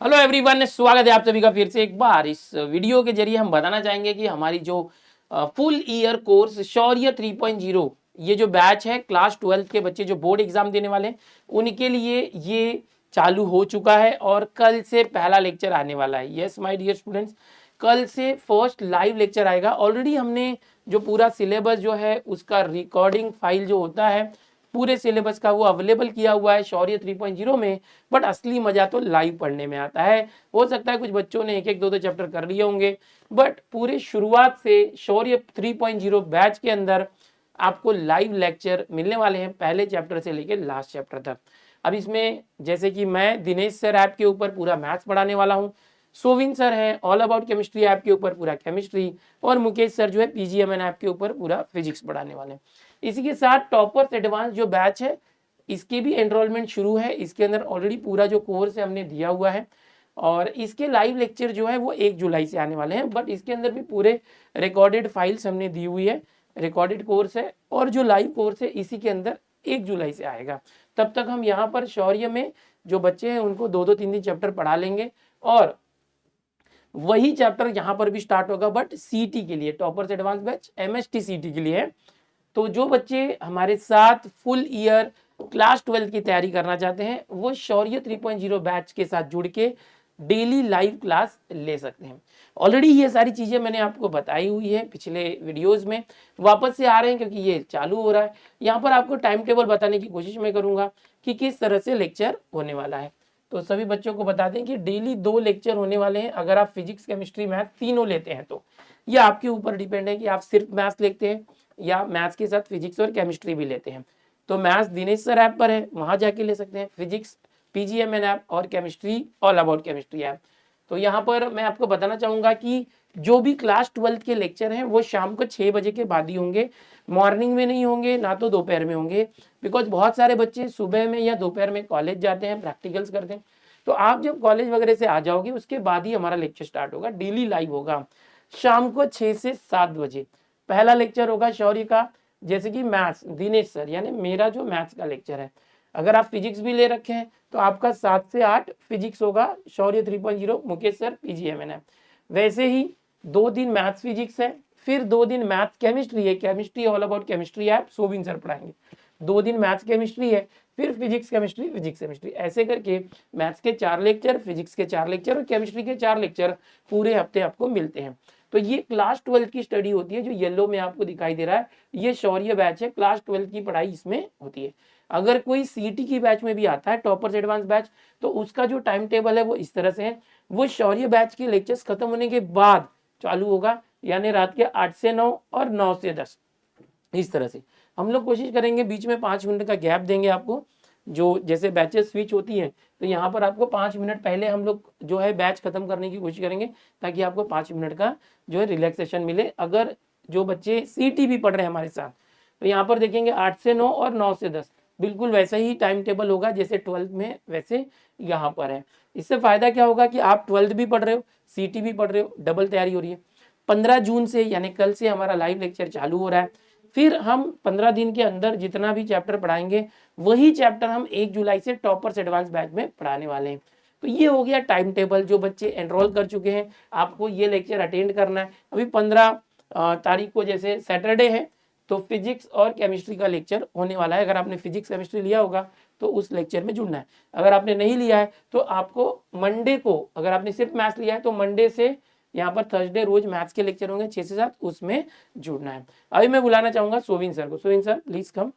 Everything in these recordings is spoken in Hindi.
हेलो एवरीवन, स्वागत है आप सभी का फिर से एक बार। इस वीडियो के जरिए हम बताना चाहेंगे कि हमारी जो फुल ईयर कोर्स शौर्य 3.0 ये जो बैच है क्लास 12 के बच्चे जो बोर्ड एग्जाम देने वाले हैं उनके लिए ये चालू हो चुका है और कल से पहला लेक्चर आने वाला है। यस माय डियर स्टूडेंट्स, कल से फर्स्ट लाइव लेक्चर आएगा। ऑलरेडी हमने जो पूरा सिलेबस जो है उसका रिकॉर्डिंग फाइल जो होता है पूरे सिलेबस का वो अवेलेबल किया हुआ है शौर्य 3.0 में। बट असली मजा तो लाइव पढ़ने में आता है। हो सकता है कुछ बच्चों ने एक एक दो दो चैप्टर कर लिए होंगे, बट पूरे शुरुआत से शौर्य 3.0 बैच के अंदर आपको लाइव लेक्चर मिलने वाले हैं पहले चैप्टर से लेकर लास्ट चैप्टर तक। अब इसमें जैसे कि मैं दिनेश सर ऐप के ऊपर पूरा मैथ्स पढ़ाने वाला हूँ, सोविन सर है ऑल अबाउट केमिस्ट्री ऐप के ऊपर पूरा केमिस्ट्री, और मुकेश सर जो है पीजीएमएन ऐप के ऊपर पूरा फिजिक्स पढ़ाने वाले हैं। इसी के साथ टॉपर्स एडवांस जो बैच है इसके भी एनरोलमेंट शुरू है। इसके अंदर ऑलरेडी पूरा जो कोर्स है हमने दिया हुआ है और इसके लाइव लेक्चर जो है वो 1 जुलाई से आने वाले हैं। बट इसके अंदर भी पूरे रिकॉर्डेड फाइल्स हमने दी हुई है, रिकॉर्डेड कोर्स है, और जो लाइव कोर्स है इसी के अंदर 1 जुलाई से आएगा। तब तक हम यहाँ पर शौर्य में जो बच्चे हैं उनको 2-2 3-3 चैप्टर पढ़ा लेंगे और वही चैप्टर यहाँ पर भी स्टार्ट होगा, बट सीटी के लिए, टॉपर्स एडवांस बैच एमएसटी सीटी के लिए है। तो जो बच्चे हमारे साथ फुल ईयर क्लास 12 की तैयारी करना चाहते हैं वो शौर्य 3.0 बैच के साथ जुड़ के डेली लाइव क्लास ले सकते हैं। ऑलरेडी ये सारी चीजें मैंने आपको बताई हुई है पिछले वीडियोस में, वापस से आ रहे हैं क्योंकि ये चालू हो रहा है। यहाँ पर आपको टाइम टेबल बताने की कोशिश मैं करूंगा कि किस तरह से लेक्चर होने वाला है। तो सभी बच्चों को बता दें कि डेली 2 लेक्चर होने वाले हैं। अगर आप फिजिक्स केमिस्ट्री मैथ तीनों लेते हैं तो ये आपके ऊपर डिपेंड है कि आप सिर्फ मैथ्स लेते हैं या मैथ्स के साथ फिजिक्स और केमिस्ट्री भी लेते हैं। तो मैथ्स दिनेश सर ऐप पर है, वहां जाके ले सकते हैं। फिजिक्स पीजीएमएन ऐप और chemistry all about chemistry app. तो यहाँ पर मैं आपको बताना चाहूंगा कि जो भी क्लास 12 के लेक्चर हैं वो शाम को 6 बजे के बाद ही होंगे, मॉर्निंग में नहीं होंगे, ना तो दोपहर में होंगे। बिकॉज बहुत सारे बच्चे सुबह में या दोपहर में कॉलेज जाते हैं, प्रैक्टिकल्स करते हैं। तो आप जब कॉलेज वगैरह से आ जाओगे उसके बाद ही हमारा लेक्चर स्टार्ट होगा, डेली लाइव होगा शाम को 6 से 7 बजे। पहला लेक्चर होगा शौर्य का, जैसे कि मैथ्स दिनेश सर यानी मेरा जो मैथ्स का लेक्चर है। अगर आप फिजिक्स भी ले रखे हैं तो आपका 7 से 8 फिजिक्स होगा शौर्य 3.0 मुकेश सर पीजीएमएन है। वैसे ही 2 दिन मैथ्स फिजिक्स है, फिर 2 दिन मैथ्स केमिस्ट्री है, chemistry all about chemistry app Sovin sir पढ़ाएंगे। 2 दिन मैथ्स केमिस्ट्री है, फिर फिजिक्स केमिस्ट्री फिजिक्स केमिस्ट्री, ऐसे करके मैथ्स के 4 लेक्चर, फिजिक्स के 4 लेक्चर और केमिस्ट्री के 4 लेक्चर पूरे हफ्ते आपको मिलते हैं। तो ये क्लास 12 की स्टडी होती है। जो येलो में आपको दिखाई दे रहा है ये शौर्य बैच है, क्लास 12 की पढ़ाई इसमें होती है। अगर कोई सीटी की बैच में भी आता है टॉपर्स एडवांस बैच, तो उसका जो टाइम टेबल है वो इस तरह से है। वो शौर्य बैच के लेक्चर्स खत्म होने के बाद चालू होगा, यानी रात के 8 से 9 और 9 से 10, इस तरह से। हम लोग कोशिश करेंगे बीच में 5 मिनट का गैप देंगे आपको। जो जैसे बैचेस स्विच होती हैं तो यहाँ पर आपको 5 मिनट पहले हम लोग जो है बैच खत्म करने की कोशिश करेंगे, ताकि आपको 5 मिनट का जो है रिलैक्सेशन मिले। अगर जो बच्चे सीटी भी पढ़ रहे हैं हमारे साथ तो यहाँ पर देखेंगे 8 से 9 और 9 से 10 बिल्कुल वैसा ही टाइम टेबल होगा जैसे 12th में वैसे यहाँ पर है। इससे फायदा क्या होगा कि आप 12th भी पढ़ रहे हो, सीटी भी पढ़ रहे हो, डबल तैयारी हो रही है। 15 जून से यानी कल से हमारा लाइव लेक्चर चालू हो रहा है। फिर हम 15 दिन के अंदर जितना भी चैप्टर पढ़ाएंगे वही चैप्टर हम 1 जुलाई से टॉपर्स एडवांस बैच में पढ़ाने वाले हैं। तो ये हो गया टाइम टेबल। जो बच्चे एनरोल कर चुके हैं आपको ये लेक्चर अटेंड करना है। अभी 15 तारीख को जैसे सैटरडे है तो फिजिक्स और केमिस्ट्री का लेक्चर होने वाला है। अगर आपने फिजिक्स केमिस्ट्री लिया होगा तो उस लेक्चर में जुड़ना है। अगर आपने नहीं लिया है तो आपको मंडे को, अगर आपने सिर्फ मैथ्स लिया है तो मंडे से यहाँ पर थर्सडे रोज मैथ्स के लेक्चर होंगे 6 से 7, उसमें जुड़ना है। अभी मैं बुलाना चाहूंगा सोविन सर को। Sovin sir please come.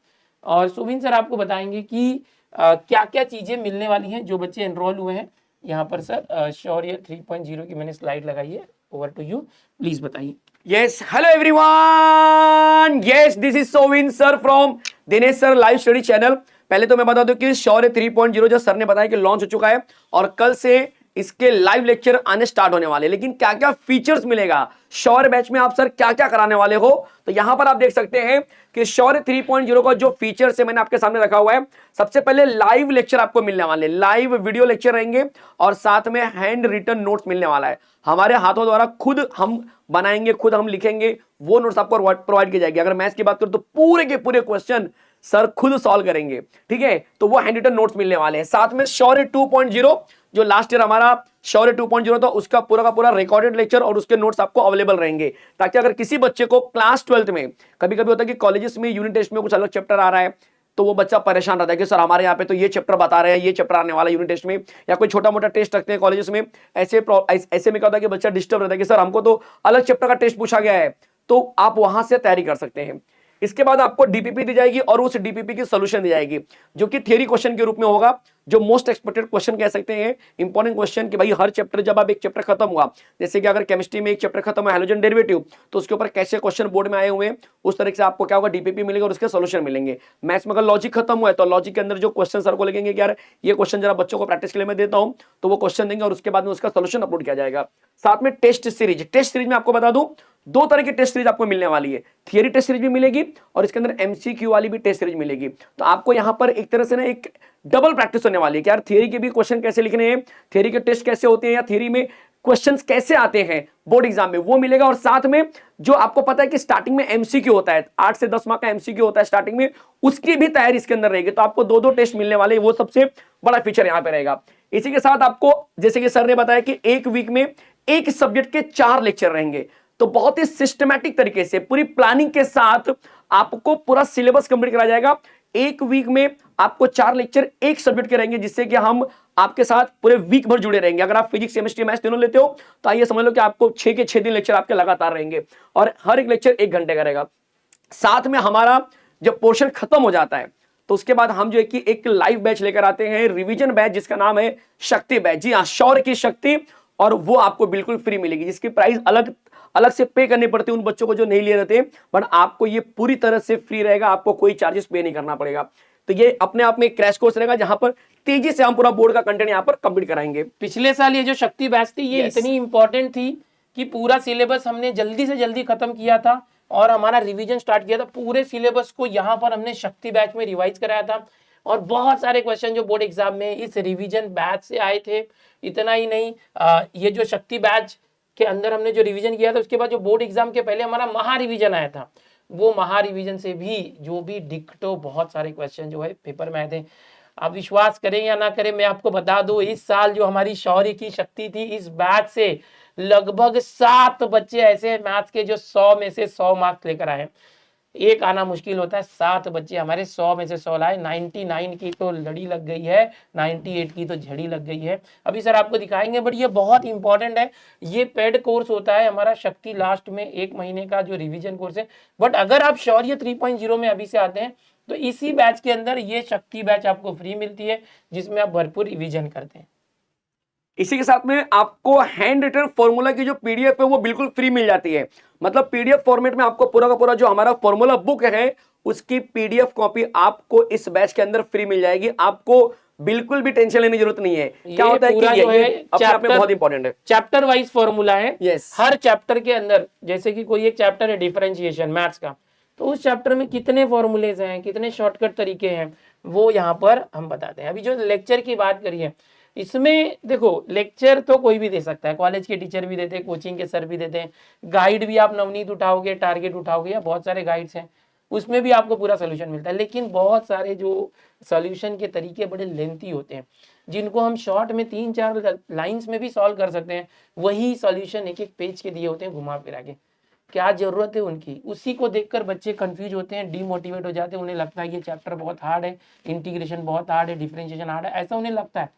और सोविन सर आपको बताएंगे कि क्या क्या चीजें मिलने वाली हैं जो बच्चे एनरोल हुए हैं यहाँ पर। सर शौर्य 3.0 की मैंने स्लाइड लगाई है, ओवर टू यू, प्लीज बताइए। Yes, hello everyone. Yes, this is Sovin sir from Dinesh sir live study channel. पहले तो मैं बता दूं कि शौर्य 3.0 जो सर ने बताया कि लॉन्च हो चुका है और कल से इसके लाइव लेक्चर आने स्टार्ट होने वाले। लेकिन क्या क्या फीचर्स मिलेगा शौर्य बैच में, आप सर क्या क्या कराने वाले हो, तो यहां पर आप देख सकते हैं कि शौर्य 3.0 का जो फीचर्स है मैंने आपके सामने रखा हुआ है। सबसे पहले लाइव लेक्चर आपको मिलने वाले, लाइव वीडियो लेक्चर रहेंगे और साथ में हैंड रिटन नोट्स मिलने वाला है। हमारे हाथों द्वारा खुद हम बनाएंगे, खुद हम लिखेंगे, वो नोट्स आपको प्रोवाइड की जाएगी। अगर मैथ्स की बात करूं तो पूरे के पूरे क्वेश्चन सर खुद सॉल्व करेंगे, ठीक है। तो वो हैंड रिटन नोट्स मिलने वाले हैं। साथ में शौर्य 2.0 जो लास्ट ईयर हमारा शौर्य 2.0 था उसका पूरा का पूरा रिकॉर्डेड लेक्चर और उसके नोट्स आपको अवेलेबल रहेंगे, ताकि अगर किसी बच्चे को क्लास 12th में, कभी कभी होता है कि कॉलेजेस में यूनिट टेस्ट में कुछ अलग चैप्टर आ रहा है, तो वो बच्चा परेशान रहता है कि सर हमारे यहाँ पे तो ये चैप्टर बता रहे हैं, ये चैप्टर आने वाला यूनिट टेस्ट में, या कोई छोटा मोटा टेस्ट रखते हैं कॉलेजेस में, ऐसे में क्या होता है कि बच्चा डिस्टर्ब रहता है कि सर हमको तो अलग चैप्टर का टेस्ट पूछा गया है। तो आप वहां से तैयारी कर सकते हैं। इसके बाद आपको डीपीपी दी जाएगी और उस डीपीपी की सोल्यूशन दी जाएगी, जो कि थियरी क्वेश्चन के रूप में होगा, जो मोस्ट एक्सपेक्टेड क्वेश्चन कह सकते हैं, इंपॉर्टेंट क्वेश्चन कि भाई हर चैप्टर, जब आप एक चैप्टर खत्म हुआ, जैसे कि अगर केमिस्ट्री में एक चैप्टर खत्म हुआ हाइड्रोजन डेरिवेटिव, तो उसके ऊपर कैसे क्वेश्चन बोर्ड में आए हुए हैं, उस तरह से आपको क्या होगा, डीपीपी मिलेगा और उसके सोल्यूशन मिलेंगे। मैथ्स में अगर लॉजिक खत्म हुआ है तो लॉजिक के अंदर जो क्वेश्चन सर को लगेंगे कि यार ये क्वेश्चन जरा बच्चों को प्रैक्टिस के लिए मैं देता हूं, तो वो क्वेश्चन देंगे और उसके बाद में उसका सोल्यूशन अपलोड किया जाएगा। साथ में टेस्ट सीरीज में आपको बता दूं, दो तरह की टेस्ट सीरीज आपको मिलने वाली है, थियरी टेस्ट सीरीज भी मिलेगी और इसके अंदर एमसीक्यू वाली भी टेस्ट सीरीज मिलेगी। तो आपको यहां पर एक तरह से ना एक डबल प्रैक्टिस होने वाली है कि यार थियरी के भी क्वेश्चन कैसे लिखने हैं, थियरी के टेस्ट कैसे होते हैं, या थियरी में क्वेश्चंस कैसे आते हैं बोर्ड एग्जाम में, वो मिलेगा। और साथ में जो आपको पता है कि स्टार्टिंग में एमसीक्यू होता है, 8 से 10 मार्क का एमसीक्यू होता है स्टार्टिंग में, उसकी भी तैयारी इसके अंदर रहेगी। तो आपको दो दो टेस्ट मिलने वाले, वो सबसे बड़ा फीचर यहां पे रहेगा। इसी के साथ आपको, जैसे कि सर ने बताया कि एक वीक में एक सब्जेक्ट के 4 लेक्चर रहेंगे, तो बहुत ही सिस्टमैटिक तरीके से पूरी प्लानिंग के साथ आपको पूरा सिलेबस कंप्लीट कराया जाएगा। एक वीक में आपको 4 लेक्चर एक सब्जेक्ट के रहेंगे, जिससे कि हम आपके साथ पूरे वीक भर जुड़े रहेंगे। अगर आप फिजिक्स, केमिस्ट्री, मैथ्स तीनों लेते हो तो आइए समझ लो कि आपको 6 के 6 दिन लेक्चर आपके लगातार रहेंगे और हर एक लेक्चर 1 घंटे का रहेगा। साथ में हमारा जब पोर्शन खत्म हो जाता है तो उसके बाद हम जो है कि एक लाइव बैच लेकर आते हैं, रिवीजन बैच, जिसका नाम है शक्ति बैच। जी हाँ, शौर्य की शक्ति, और वो आपको बिल्कुल फ्री मिलेगी, जिसकी प्राइस अलग अलग से पे करनी पड़ती है उन बच्चों को जो नहीं ले रहते, बट आपको ये पूरी तरह से फ्री रहेगा, आपको कोई चार्जेस पे नहीं करना पड़ेगा। तो ये अपने आप में एक क्रैश कोर्स रहेगा, जहां पर तेजी से हम पूरा बोर्ड का कंटेंट यहां पर कंप्लीट कराएंगे। पिछले साल ये जो शक्ति बैच थी ये इतनी इंपॉर्टेंट थी कि पूरा सिलेबस हमने जल्दी से जल्दी खत्म किया था और हमारा रिवीजन स्टार्ट किया था। पूरे सिलेबस को यहाँ पर हमने शक्ति बैच में रिवाइज कराया था और बहुत सारे क्वेश्चन जो बोर्ड एग्जाम में इस रिवीजन बैच से आए थे। इतना ही नहीं, ये जो शक्ति बैच के अंदर हमने जो रिवीजन किया था, उसके बाद जो बोर्ड एग्जाम के पहले हमारा महा रिवीजन आया था, वो महा रिवीजन से भी जो भी डिक्टो बहुत सारे क्वेश्चन जो है पेपर में आए थे। आप विश्वास करें या ना करें, मैं आपको बता दूं, इस साल जो हमारी शौर्य की शक्ति थी, इस बैच से लगभग 7 बच्चे ऐसे मैथ्स के जो 100 में से 100 मार्क्स लेकर आए। एक आना मुश्किल होता है, 7 बच्चे हमारे 100 में से 100 लाए। 99 की तो लड़ी लग गई है, 98 की तो झड़ी लग गई है। अभी सर आपको दिखाएंगे, बट ये बहुत इंपॉर्टेंट है। ये पेड कोर्स होता है हमारा शक्ति, लास्ट में 1 महीने का जो रिवीजन कोर्स है। बट अगर आप शौर्य 3.0 में अभी से आते हैं तो इसी बैच के अंदर ये शक्ति बैच आपको फ्री मिलती है, जिसमें आप भरपूर रिवीजन करते हैं। इसी के साथ में आपको हैंड रिटन फॉर्मूला की जो पीडीएफ है वो बिल्कुल फ्री मिल जाती है। मतलब पीडीएफ फॉर्मेट में आपको पूरा का पूरा जो हमारा फॉर्मूला बुक है उसकी पीडीएफ कॉपी आपको इस बैच के अंदर फ्री मिल जाएगी। आपको बिल्कुल भी टेंशन लेने की जरूरत नहीं है। क्या होता है कि ये अपने आप में बहुत इंपॉर्टेंट है, चैप्टर वाइज फॉर्मूला है। Yes. हर चैप्टर के अंदर, जैसे कि कोई एक चैप्टर है डिफरेंशिएशन मैथ्स का, तो उस चैप्टर में कितने फॉर्मूलेज हैं, कितने शॉर्टकट तरीके हैं, वो यहाँ पर हम बताते हैं। अभी जो लेक्चर की बात करिए, इसमें देखो लेक्चर तो कोई भी दे सकता है, कॉलेज के टीचर भी देते हैं, कोचिंग के सर भी देते हैं, गाइड भी आप नवनीत उठाओगे, टारगेट उठाओगे, या बहुत सारे गाइड्स हैं, उसमें भी आपको पूरा सोल्यूशन मिलता है। लेकिन बहुत सारे जो सोल्यूशन के तरीके बड़े लेंथी होते हैं, जिनको हम शॉर्ट में 3-4 लाइंस में भी सॉल्व कर सकते हैं, वही सॉल्यूशन एक एक पेज के दिए होते हैं घुमा फिरा के। क्या जरूरत है उनकी? उसी को देखकर बच्चे कंफ्यूज होते हैं, डीमोटिवेट हो जाते हैं, उन्हें लगता है ये चैप्टर बहुत हार्ड है, इंटीग्रेशन बहुत हार्ड है, डिफरेंशिएशन हार्ड है, ऐसा उन्हें लगता है।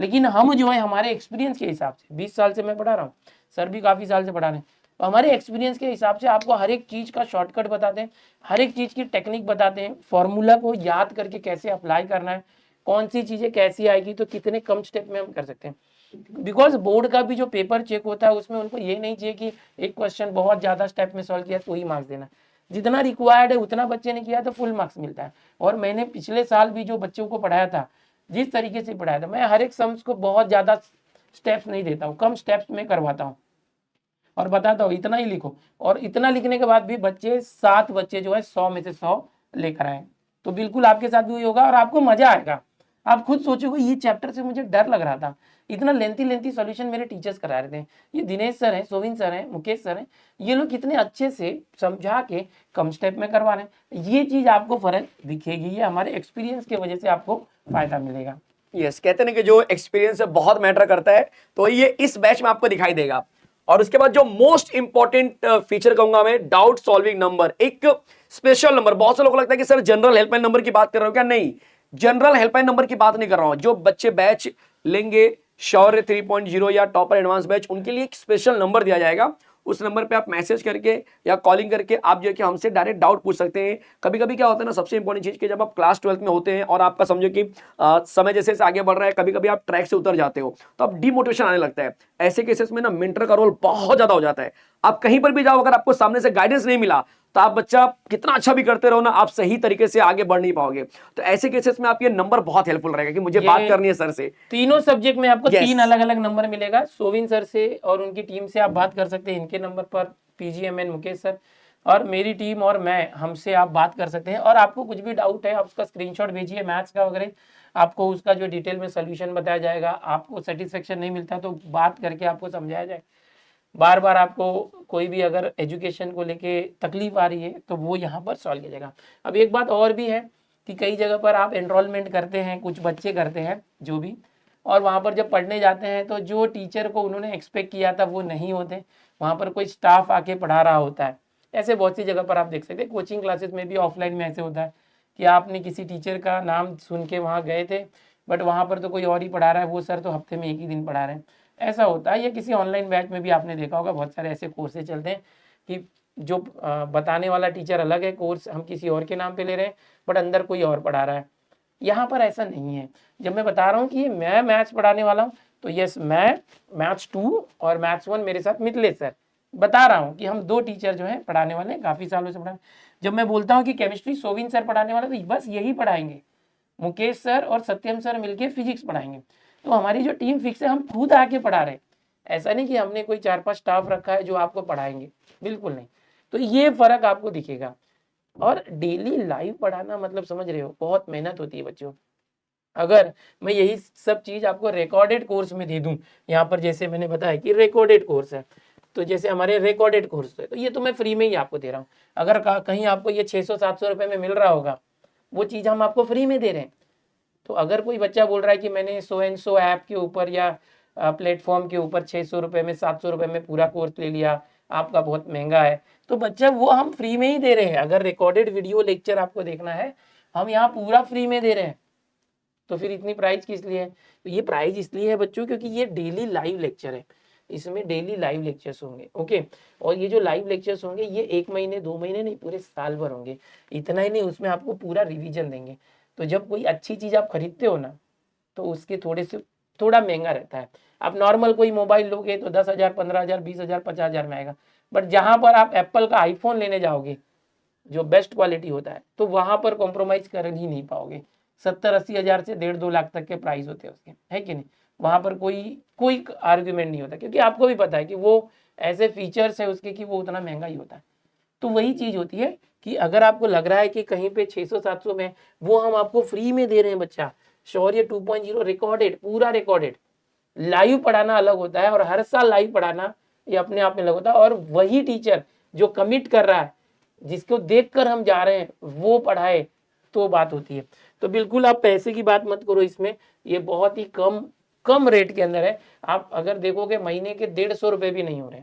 लेकिन हम जो है हमारे एक्सपीरियंस के हिसाब से, 20 साल से मैं पढ़ा रहा हूँ, सर भी काफ़ी साल से पढ़ा रहे हैं, तो हमारे एक्सपीरियंस के हिसाब से आपको हर एक चीज़ का शॉर्टकट बताते हैं, हर एक चीज़ की टेक्निक बताते हैं, फॉर्मूला को याद करके कैसे अप्लाई करना है, कौन सी चीज़ें कैसी आएगी, तो कितने कम स्टेप में हम कर सकते हैं। बिकॉज बोर्ड का भी जो पेपर चेक होता है उसमें उनको ये नहीं चाहिए कि एक क्वेश्चन बहुत ज़्यादा स्टेप में सॉल्व किया तो ही मार्क्स देना। जितना रिक्वायर्ड है उतना बच्चे ने किया तो फुल मार्क्स मिलता है। और मैंने पिछले साल भी जो बच्चों को पढ़ाया था, जिस तरीके से पढ़ाया था, मैं हर एक सम्स को बहुत ज़्यादा स्टेप्स नहीं देता हूँ, कम स्टेप्स में करवाता हूँ और बताता हूँ इतना ही लिखो। और इतना लिखने के बाद भी बच्चे 7 बच्चे जो है 100 में से 100 लेकर आए। तो बिल्कुल आपके साथ भी होगा और आपको मजा आएगा। आप खुद सोचोगे ये चैप्टर से मुझे डर लग रहा था, इतना लेंथी सॉल्यूशन मेरे टीचर्स करा रहे थे, ये दिनेश सर हैं, सोविन सर हैं, मुकेश सर हैं, ये लोग कितने अच्छे से समझा के कम स्टेप में करवा रहे हैं। ये चीज़ आपको फर्क दिखेगी, ये हमारे एक्सपीरियंस की वजह से आपको फायदा मिलेगा। यस, कहते हैं ना कि जो एक्सपीरियंस है बहुत मैटर करता है, तो ये इस बैच में आपको दिखाई देगा। और उसके बाद जो मोस्ट इंपॉर्टेंट फीचर कहूंगा मैं, डाउट सॉल्विंग नंबर, एक स्पेशल नंबर। बहुत से लोगों को लगता है कि सर जनरल हेल्पलाइन नंबर की बात कर रहे हो क्या? नहीं, जनरल हेल्पलाइन नंबर की बात नहीं कर रहा हूं। जो बच्चे बैच लेंगे शौर्य 3.0 या टॉपर एडवांस बैच, उनके लिए एक स्पेशल नंबर दिया जाएगा। उस नंबर पे आप मैसेज करके या कॉलिंग करके आप जो है कि हमसे डायरेक्ट डाउट पूछ सकते हैं। कभी कभी क्या होता है ना, सबसे इंपॉर्टेंट चीज कि जब आप क्लास 12th में होते हैं और आपका समझो कि समय जैसे जैसे आगे बढ़ रहा है, कभी कभी आप ट्रैक से उतर जाते हो, तो अब डिमोटिवेशन आने लगता है। ऐसे केसेस में ना मेंटर का रोल बहुत ज्यादा हो जाता है। आप कहीं पर भी जाओ, अगर आपको सामने से गाइडेंस नहीं मिला, तो आप बच्चा कितना अच्छा भी करते रहो ना, आप सही तरीके से आगे बढ़ नहीं पाओगे। तो ऐसे केसेस में आप ये नंबर बहुत हेल्पफुल रहेगा कि मुझे बात ये करनी है सर से। तीनों सब्जेक्ट में आपको Yes. 3 अलग अलग नंबर मिलेगा। सोविन सर से और उनकी टीम से आप बात कर सकते हैं, इनके नंबर पर पीजीएमएन मुकेश सर, और मेरी टीम और मैं, हमसे आप बात कर सकते हैं। और आपको कुछ भी डाउट है आप उसका स्क्रीनशॉट भेजिए मैथ्स का वगैरह, आपको उसका जो डिटेल में सोल्यूशन बताया जाएगा। आपको सेटिस्फेक्शन नहीं मिलता तो बात करके आपको समझाया जाए। बार बार आपको कोई भी अगर एजुकेशन को लेके तकलीफ आ रही है तो वो यहाँ पर सॉल्व किया जाएगा। अब एक बात और भी है कि कई जगह पर आप एनरोलमेंट करते हैं, कुछ बच्चे करते हैं जो भी, और वहाँ पर जब पढ़ने जाते हैं तो जो टीचर को उन्होंने एक्सपेक्ट किया था वो नहीं होते, वहाँ पर कोई स्टाफ आके पढ़ा रहा होता है। ऐसे बहुत सी जगह पर आप देख सकते हैं। कोचिंग क्लासेस में भी ऑफलाइन में ऐसे होता है कि आपने किसी टीचर का नाम सुन के वहाँ गए थे, बट वहाँ पर तो कोई और ही पढ़ा रहा है, वो सर तो हफ्ते में एक ही दिन पढ़ा रहे हैं। ऐसा होता है। या किसी ऑनलाइन बैच में भी आपने देखा होगा बहुत सारे ऐसे कोर्सेज चलते हैं कि जो बताने वाला टीचर अलग है, कोर्स हम किसी और के नाम पे ले रहे हैं, बट अंदर कोई और पढ़ा रहा है। यहाँ पर ऐसा नहीं है। जब मैं बता रहा हूँ कि ये मैं मैथ्स पढ़ाने वाला हूँ, तो यस, मैं मैथ्स 2 और मैथ्स 1 मेरे साथ मिथिलेश सर, बता रहा हूँ कि हम 2 टीचर जो हैं पढ़ाने वाले हैं, काफ़ी सालों से पढ़ा। जब मैं बोलता हूँ कि केमिस्ट्री सोविन सर पढ़ाने वाला, तो बस यही पढ़ाएंगे। मुकेश सर और सत्यम सर मिलके फिजिक्स पढ़ाएंगे। तो हमारी जो टीम फिक्स है, हम खुद आके पढ़ा रहे हैं। ऐसा नहीं कि हमने कोई 4-5 स्टाफ रखा है जो आपको पढ़ाएंगे, बिल्कुल नहीं। तो ये फर्क आपको दिखेगा। और डेली लाइव पढ़ाना मतलब समझ रहे हो, बहुत मेहनत होती है बच्चों। अगर मैं यही सब चीज आपको रिकॉर्डेड कोर्स में दे दूं, यहाँ पर जैसे मैंने बताया कि रिकॉर्डेड कोर्स है, तो जैसे हमारे रिकॉर्डेड कोर्स है, तो ये तो मैं फ्री में ही आपको दे रहा हूँ। अगर कहीं आपको ये 600-700 रुपए में मिल रहा होगा, वो चीज हम आपको फ्री में दे रहे हैं। तो अगर कोई बच्चा बोल रहा है कि मैंने सो एंड सो ऐप के ऊपर या प्लेटफॉर्म के ऊपर 600 रुपए में, 700 रुपए में पूरा कोर्स ले लिया, आपका बहुत महंगा है, तो बच्चा वो हम फ्री में ही दे रहे हैं। अगर रिकॉर्डेड वीडियो लेक्चर आपको देखना है, हम यहाँ पूरा फ्री में दे रहे हैं। तो फिर इतनी प्राइस किस लिए है? तो ये प्राइस इसलिए है बच्चों, क्योंकि ये डेली लाइव लेक्चर है, इसमें डेली लाइव लेक्चर्स होंगे। ओके, और ये जो लाइव लेक्चर्स होंगे ये 1 महीने 2 महीने नहीं, पूरे साल भर होंगे। इतना ही नहीं, उसमें आपको पूरा रिवीजन देंगे। तो जब कोई अच्छी चीज आप खरीदते हो ना, तो उसके थोड़ा महंगा रहता है। आप नॉर्मल कोई मोबाइल लोगे तो 10,000, 15,000, 20,000, 50,000 में आएगा। बट जहां पर आप एप्पल का आईफोन लेने जाओगे, जो बेस्ट क्वालिटी होता है, तो वहां पर कॉम्प्रोमाइज कर ही नहीं पाओगे। 70-80 हजार से 1.5-2 लाख तक के प्राइस होते हैं उसके, है कि नहीं? वहां पर कोई कोई आर्ग्यूमेंट नहीं होता, क्योंकि आपको भी पता है कि वो ऐसे फीचर्स है उसके कि वो उतना महंगा ही होता है। तो वही चीज होती है कि अगर आपको लग रहा है कि कहीं पे 600-700 में, वो हम आपको फ्री में दे रहे हैं बच्चा। शौर्य 2.0 रिकॉर्डेड, पूरा रिकॉर्डेड। लाइव पढ़ाना अलग होता है, और हर साल लाइव पढ़ाना ये अपने आप में अलग होता है। और वही टीचर जो कमिट कर रहा है, जिसको देखकर हम जा रहे हैं, वो पढ़ाए, तो बात होती है। तो बिल्कुल आप पैसे की बात मत करो इसमें, ये बहुत ही कम कम रेट के अंदर है। आप अगर देखोगे महीने के 150 रुपए भी नहीं हो रहे,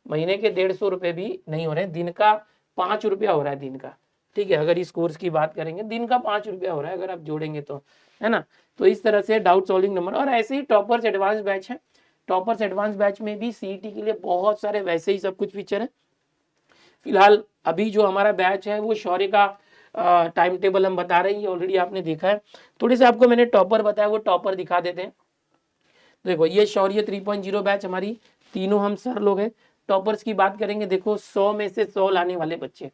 महीने के 150 रुपए भी नहीं हो रहे, दिन का 5 रुपया हो रहा है, दिन का। ठीक है, अगर इस कोर्स की बात करेंगे, दिन का 5 रुपया हो रहा है अगर आप जोड़ेंगे तो, है ना? तो इस तरह से डाउट सॉल्विंग नंबर। और ऐसे ही टॉपर्स एडवांस बैच है। टॉपर्स एडवांस बैच में भी सीईटी के लिए बहुत सारे वैसे ही सब कुछ फीचर है। फिलहाल अभी जो हमारा बैच है वो शौर्य का टाइम टेबल हम बता रहे हैं, ऑलरेडी आपने देखा है। थोड़े से आपको मैंने टॉपर बताया, वो टॉपर दिखा देते हैं। देखो, ये शौर्य 3.0 बैच हमारी, तीनों हम सर लोग हैं। टॉपर्स की बात करेंगे, देखो 100 में से 100 लाने वाले बच्चे,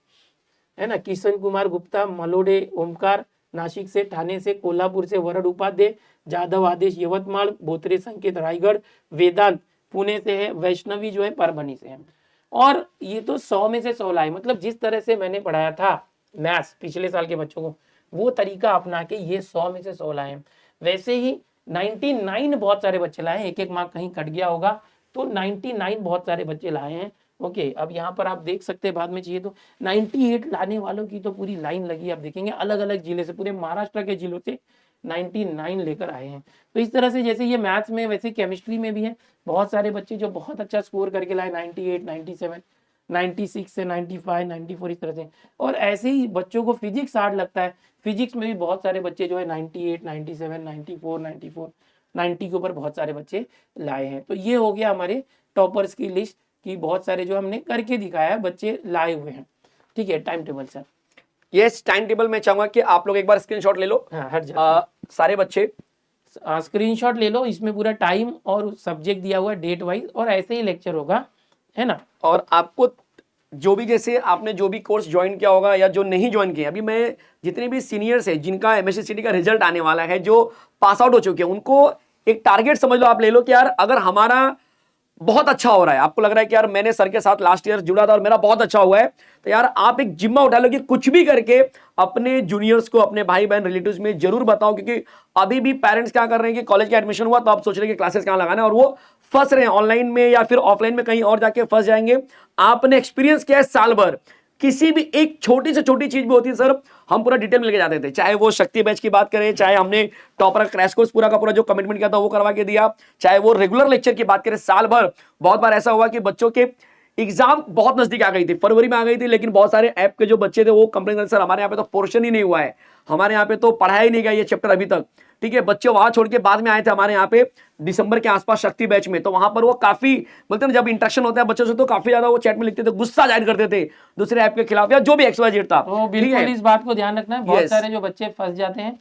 है ना? किशन कुमार गुप्ता, मलोडे ओमकार, नासिक से, ठाणे से, कोल्हापुर से वरद उपाध्याय, जाधव आदेश यवतमाल, बोत्रे संकेत रायगढ़, वेदांत पुणे से है, वैष्णवी जो है परभणी से है। और ये तो 100 में से 100 लाए, मतलब जिस तरह से मैंने पढ़ाया था मैथ्स पिछले साल के बच्चों को, वो तरीका अपना के ये 100 में से 100 लाए हैं। वैसे ही 99 बहुत सारे बच्चे लाए हैं, एक एक मार्क कहीं कट गया होगा, तो 99 बहुत सारे बच्चे लाए हैं। ओके, अब यहाँ पर आप देख सकते हैं, बाद में चाहिए तो 98 लाने वालों की तो पूरी लाइन लगी। आप देखेंगे अलग अलग जिले से, पूरे महाराष्ट्र के जिलों से 99 लेकर आए हैं। तो इस तरह से जैसे ये मैथ्स में वैसे केमिस्ट्री में भी है, बहुत सारे बच्चे जो बहुत अच्छा स्कोर करके लाए 98, 97, 96 से 95, 94 इस तरह से। और ऐसे ही बच्चों को फिजिक्स हार्ड लगता है, फिजिक्स में भी बहुत सारे बच्चे जो है 98, 97, 94, 94, 90 के ऊपर बहुत सारे बच्चे लाए हैं। तो ये हो गया हमारे टॉपर्स की लिस्ट कि बहुत सारे जो हमने करके दिखाया है बच्चे लाए हुए हैं। ठीक है, time table sir. Yes, time table मैं चाहूंगा कि आप लोग एक बार स्क्रीनशॉट ले लो। हाँ, हट जाओ। सारे बच्चे स्क्रीनशॉट ले लो, इसमें पूरा टाइम और सब्जेक्ट दिया हुआ है डेट वाइज, और ऐसे ही लेक्चर होगा, है ना। और आपको जो भी जैसे आपने जो भी कोर्स ज्वाइन किया होगा या जो नहीं ज्वाइन किया, अभी मैं जितने भी सीनियर्स हैं जिनका एमएससी का रिजल्ट आने वाला है, जो पास आउट हो चुके हैं, उनको एक टारगेट समझ लो, आप ले लो कि यार अगर हमारा बहुत अच्छा हो रहा है, आपको लग रहा है कि यार मैंने सर के साथ लास्ट ईयर जुड़ा था और मेरा बहुत अच्छा हुआ है, तो यार आप एक जिम्मा उठा लो कि कुछ भी करके अपने जूनियर्स को, अपने भाई बहन रिलेटिव्स में जरूर बताओ। क्योंकि अभी भी पेरेंट्स क्या कर रहे हैं कि कॉलेज का एडमिशन हुआ तो आप सोच रहे हैं कि क्लासेस कहां लगाना है, और वो फंस रहे हैं ऑनलाइन में या फिर ऑफलाइन में, कहीं और जाके फंस जाएंगे। आपने एक्सपीरियंस किया है साल भर, किसी भी एक छोटी से छोटी चीज भी होती है सर, हम पूरा डिटेल में लेके जाते थे। चाहे वो शक्ति बैच की बात करें, चाहे हमने टॉपर क्रैश कोर्स पूरा का पूरा जो कमिटमेंट किया था वो करवा के दिया, चाहे वो रेगुलर लेक्चर की बात करें साल भर। बहुत बार ऐसा हुआ कि बच्चों के एग्जाम बहुत नजदीक आ गई थी, फरवरी में आ गई थी, लेकिन बहुत सारे ऐप के जो बच्चे थे वो कंप्लेन करते सर हमारे यहाँ पे तो पोर्शन ही नहीं हुआ है, हमारे यहाँ पे तो पढ़ाया ही नहीं गया ये चैप्टर अभी तक। ठीक है, बच्चे वहां छोड़ के बाद में आए थे हमारे यहाँ पे दिसंबर के आसपास शक्ति बैच में, तो वहां पर वो काफी बोलते हैं जब इंटरेक्शन होता है बच्चों से, तो काफी ज्यादा वो चैट में लिखते थे, गुस्सा जाहिर करते थे दूसरे ऐप के खिलाफ या जो भी XYZ था। तो बिल्कुल इस बात को ध्यान रखना है, बहुत सारे जो बच्चे फंस जाते हैं।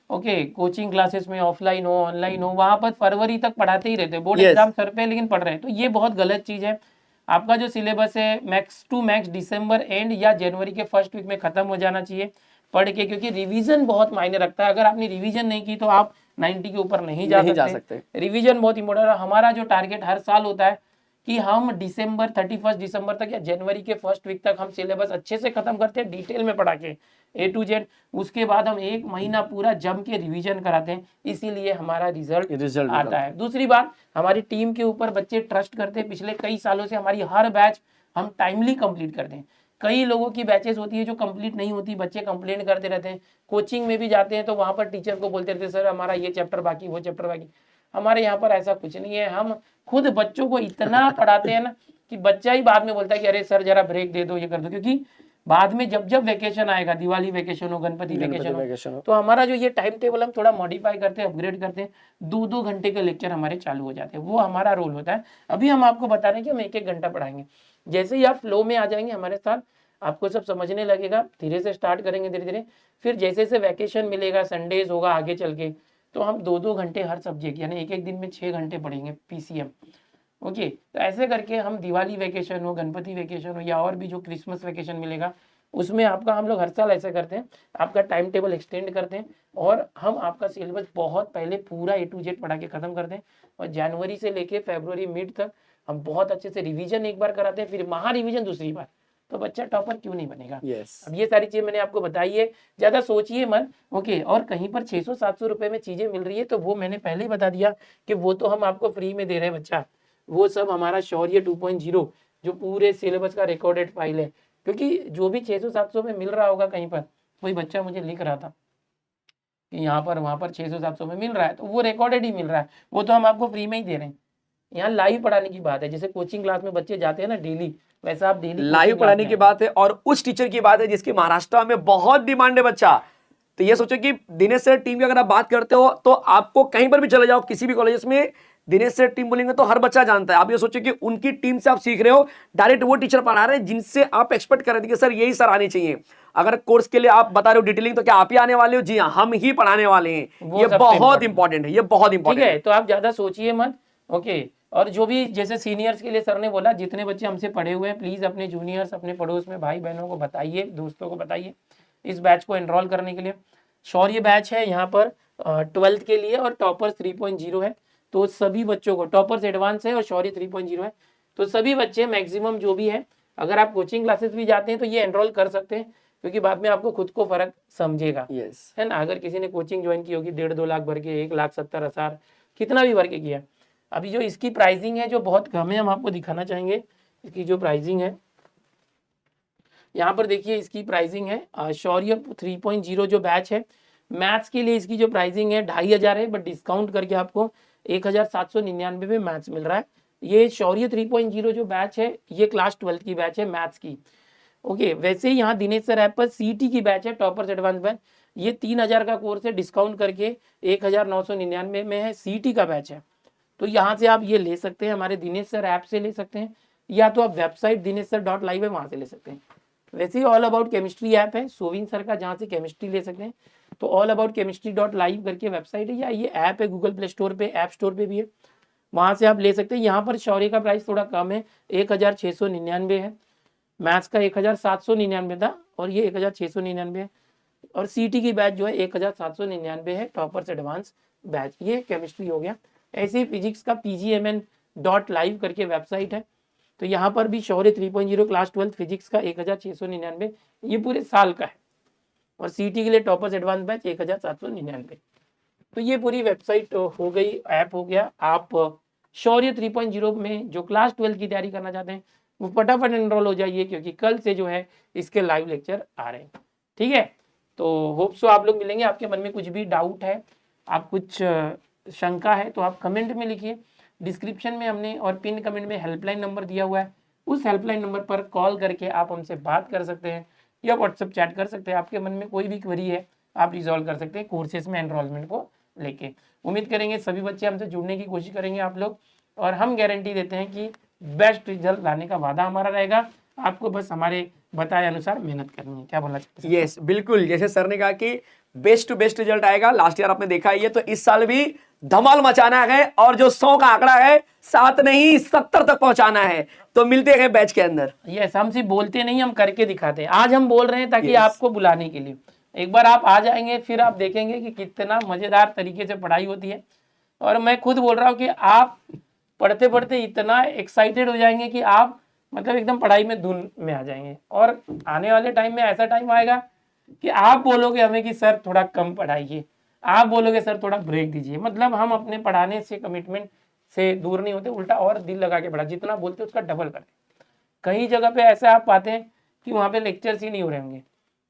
ओके, कोचिंग क्लासेस में ऑफलाइन हो ऑनलाइन हो, वहां पर फरवरी तक पढ़ाते ही रहते हैं, बोर्ड एग्जाम सर पे लेकिन पढ़ रहे हैं, तो ये बहुत गलत चीज है। आपका जो सिलेबस है max to max December end या जनवरी के फर्स्ट वीक में खत्म हो जाना चाहिए पढ़ के, क्योंकि रिवीजन बहुत मायने रखता है। अगर आपने रिवीजन नहीं की तो आप 90 के ऊपर नहीं जा सकते। रिवीजन बहुत इंपॉर्टेंट है। हमारा जो टारगेट हर साल होता है कि हम दिसंबर 31 दिसंबर तक या जनवरी के फर्स्ट वीक तक हम सिलेबस अच्छे से खत्म करते हैं, डिटेल में पढ़ा के A to Z। उसके बाद हम एक महीना पूरा जम के रिवीजन कराते हैं, इसीलिए हमारा रिजल्ट आता है। दूसरी बात, हमारी टीम के ऊपर बच्चे ट्रस्ट करते हैं। पिछले कई सालों से हमारी हर बैच हम टाइमली कंप्लीट करते हैं। कई लोगों की बैचेस होती है जो कंप्लीट नहीं होती, बच्चे कंप्लेन करते रहते हैं। कोचिंग में भी जाते हैं तो वहां पर टीचर को बोलते रहते हैं सर हमारा ये चैप्टर बाकी, वो चैप्टर बाकी। हमारे यहाँ पर ऐसा कुछ नहीं है, हम खुद बच्चों को इतना पढ़ाते हैं ना कि बच्चा ही बाद में बोलता है कि अरे सर जरा ब्रेक दे दो, ये कर दो। क्योंकि बाद में जब जब वेकेशन आएगा, दिवाली वेकेशन हो, गणपति वेकेशन हो, तो हमारा जो ये टाइम टेबल हम थोड़ा मॉडिफाई करते हैं, अपग्रेड करते हैं। 2-2 घंटे के लेक्चर हमारे चालू हो जाते हैं, वो हमारा रोल होता है। अभी हम आपको बता रहे हैं कि हम 1-1 घंटा पढ़ाएंगे। जैसे ही आप फ्लो में आ जाएंगे हमारे साथ, आपको सब समझने लगेगा। धीरे से स्टार्ट करेंगे, धीरे धीरे, फिर जैसे जैसे वैकेशन मिलेगा, संडेज होगा आगे चल के, तो हम 2-2 घंटे हर सब्जेक्ट, यानी एक दिन में 6 घंटे पढ़ेंगे PCM। ओके, तो ऐसे करके हम दिवाली वेकेशन हो, गणपति वेकेशन हो, या और भी जो क्रिसमस वेकेशन मिलेगा उसमें आपका, हम लोग हर साल ऐसे करते हैं, आपका टाइम टेबल एक्सटेंड करते हैं और हम आपका सिलेबस बहुत पहले पूरा A to Z पढ़ा के खत्म करते हैं। और जनवरी से लेके फरवरी मिड तक हम बहुत अच्छे से रिवीजन एक बार कराते हैं, फिर महा रिवीजन दूसरी बार। तो बच्चा टॉपर क्यों नहीं बनेगा। अब ये सारी चीजें मैंने आपको बताई है, ज्यादा सोचिए मत। ओके, और कहीं पर 600-700 रुपए में चीजें मिल रही है तो वो मैंने पहले ही बता दिया कि वो तो हम आपको फ्री में दे रहे हैं बच्चा। वो सब हमारा शौर्य 2.0 जो पूरे सिलेबस का रिकॉर्डेड फाइल है। क्योंकि जो भी 600-700 में मिल रहा होगा कहीं पर, कोई बच्चा मुझे लिख रहा था कि यहाँ पर वहां पर 600-700 में मिल रहा है, तो वो रिकॉर्डेड ही मिल रहा है, वो तो हम आपको फ्री में ही दे रहे हैं। यहाँ लाइव पढ़ाने की बात है, जैसे कोचिंग क्लास में बच्चे जाते हैं ना डेली, वैसा आप डेली लाइव पढ़ाने की बात है। और उस टीचर की बात है जिसकी महाराष्ट्र में बहुत डिमांड है बच्चा। तो ये सोचो कि दिनेश सर टीम की अगर आप बात करते हो तो आपको कहीं पर भी चले जाओ, किसी भी कॉलेज में दिनेश सर टीम बोलेंगे तो हर बच्चा जानता है। आप ये सोचो कि उनकी टीम से आप सीख रहे हो, डायरेक्ट वो टीचर पढ़ा रहे हैं जिनसे आप एक्सपेक्ट कर रहे थे कि सर यही सर आने चाहिए। अगर कोर्स के लिए आप बता रहे हो डिटेलिंग, तो क्या आप ही आने वाले हो? जी हाँ, हम ही पढ़ाने वाले हैं। ये बहुत इंपॉर्टेंट है, ये बहुत इंपॉर्टेंट है। तो आप ज्यादा सोचिए मत। ओके, और जो भी जैसे सीनियर्स के लिए सर ने बोला, जितने बच्चे हमसे पढ़े हुए हैं प्लीज अपने जूनियर्स, अपने पड़ोस में भाई बहनों को बताइए, दोस्तों को बताइए इस बैच को एनरोल करने के लिए। शौर्य बैच है यहाँ पर 12th के लिए और टॉपर्स 3.0 है। तो सभी बच्चों को, टॉपर्स एडवांस है और शौर्य 3.0 है, तो सभी बच्चे मैक्सिमम जो भी है, अगर आप कोचिंग क्लासेस भी जाते हैं तो ये एनरोल कर सकते हैं, क्योंकि बाद में आपको खुद को फर्क समझेगा। है ना। अगर किसी ने कोचिंग ज्वाइन की होगी 1.5-2 लाख भर के, 1,70,000 कितना भी भर के किया। अभी जो इसकी प्राइसिंग है जो बहुत कम है, हम आपको दिखाना चाहेंगे इसकी जो प्राइसिंग है। यहाँ पर देखिए इसकी प्राइसिंग है, शौर्य 3.0 जो बैच है मैथ्स के लिए इसकी जो प्राइसिंग है 2500 है, बट डिस्काउंट करके आपको 1799 में मैथ्स मिल रहा है। ये शौर्य 3.0 जो बैच है ये क्लास 12 की बैच है मैथ्स की। ओके, वैसे ही यहाँ दिनेश सर ऐप पर सीटी की बैच है टॉपर्स एडवांस बैच, ये 3000 का कोर्स है, डिस्काउंट करके 1999 में है, सीटी का बैच है। तो यहाँ से आप ये ले सकते हैं, हमारे दिनेश सर ऐप से ले सकते हैं, या तो आप वेबसाइट dinesh.sir.live है वहाँ से ले सकते हैं। वैसे ही ऑल अबाउट केमिस्ट्री ऐप है सोविन सर का, जहाँ से केमिस्ट्री ले सकते हैं। तो ऑल अबाउट केमिस्ट्री.live करके वेबसाइट है, या ये ऐप है गूगल प्ले स्टोर पे, ऐप स्टोर पे भी है, वहाँ से आप ले सकते हैं। यहाँ पर शौर्य का प्राइस थोड़ा कम है, 1699 है, मैथ्स का 1799 था और ये 1699 है, और सीटी की बैच जो है 1799 है, टॉपर्स एडवांस बैच। ये केमिस्ट्री हो गया। ऐसे ही फिजिक्स का pgmn.live करके वेबसाइट है, तो यहाँ पर भी शौर्य 3.0 क्लास 12 फिजिक्स का 1699 ये पूरे साल का है, और सीटी के लिए टॉपर्स एडवांस बैच 1799। तो ये पूरी वेबसाइट हो गई, ऐप हो गया। आप शौर्य 3.0 में जो क्लास 12 की तैयारी करना चाहते हैं वो फटाफट एनरोल हो जाइए, क्योंकि कल से जो है इसके लाइव लेक्चर आ रहे हैं। ठीक है, तो होप सो आप लोग मिलेंगे। आपके मन में कुछ भी डाउट है, आप कुछ शंका है, तो आप कमेंट में लिखिए। डिस्क्रिप्शन में हमने और पिन कमेंट में हेल्पलाइन नंबर दिया हुआ है, उस हेल्पलाइन नंबर पर कॉल करके आप हमसे बात कर सकते हैं, या व्हाट्सएप चैट कर सकते हैं। आपके मन में कोई भी क्वेरी है आप रिजॉल्व कर सकते हैं कोर्सेज में एनरोलमेंट को लेके। उम्मीद करेंगे सभी बच्चे हमसे जुड़ने की कोशिश करेंगे आप लोग, और हम गारंटी देते हैं कि बेस्ट रिजल्ट लाने का वादा हमारा रहेगा। आपको बस हमारे बताए अनुसार मेहनत करनी है। क्या बोलना चाहते हैं? यस, बिल्कुल, जैसे सर ने कहा कि बेस्ट टू बेस्ट रिजल्ट आएगा। लास्ट ईयर आपने देखा ही है, तो इस साल भी धमाल मचाना है, और जो 100 का आंकड़ा है 7 नहीं 70 तक पहुंचाना है। तो मिलते हैं बैच के अंदर। यस, हम सिर्फ बोलते नहीं, हम करके दिखाते हैं। आज हम बोल रहे हैं ताकि Yes. आपको बुलाने के लिए। एक बार आप आ जाएंगे फिर आप देखेंगे कि कितना मजेदार तरीके से पढ़ाई होती है। और मैं खुद बोल रहा हूँ कि आप पढ़ते पढ़ते इतना एक्साइटेड हो जाएंगे कि आप मतलब एकदम पढ़ाई में धुन में आ जाएंगे। और आने वाले टाइम में ऐसा टाइम आएगा कि आप बोलोगे हमें कि सर थोड़ा कम पढ़ाइए, आप बोलोगे सर थोड़ा ब्रेक दीजिए। मतलब हम अपने पढ़ाने से, कमिटमेंट से दूर नहीं होते, उल्टा और दिल लगा के पढ़ा, जितना बोलते उसका डबल करते। कई जगह पे ऐसा आप पाते हैं कि वहाँ पे लेक्चर्स ही नहीं हो रहे होंगे,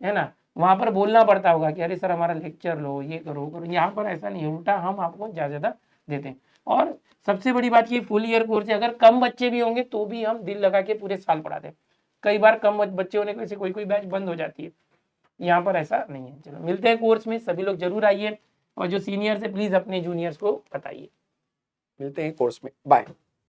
है ना, वहाँ पर बोलना पड़ता होगा कि अरे सर हमारा लेक्चर लो, ये करो करो। यहाँ पर ऐसा नहीं है, उल्टा हम आपको ज़्यादा देते हैं। और सबसे बड़ी बात ये फुल ईयर कोर्स है, अगर कम बच्चे भी होंगे तो भी हम दिल लगा के पूरे साल पढ़ाते हैं। कई बार कम बच्चे होने की वजह से कोई कोई बैच बंद हो जाती है, यहाँ पर ऐसा नहीं है। चलो मिलते हैं कोर्स में, सभी लोग जरूर आइए, और जो सीनियर्स है प्लीज़ अपने जूनियर्स को बताइए। मिलते हैं कोर्स में, बाय।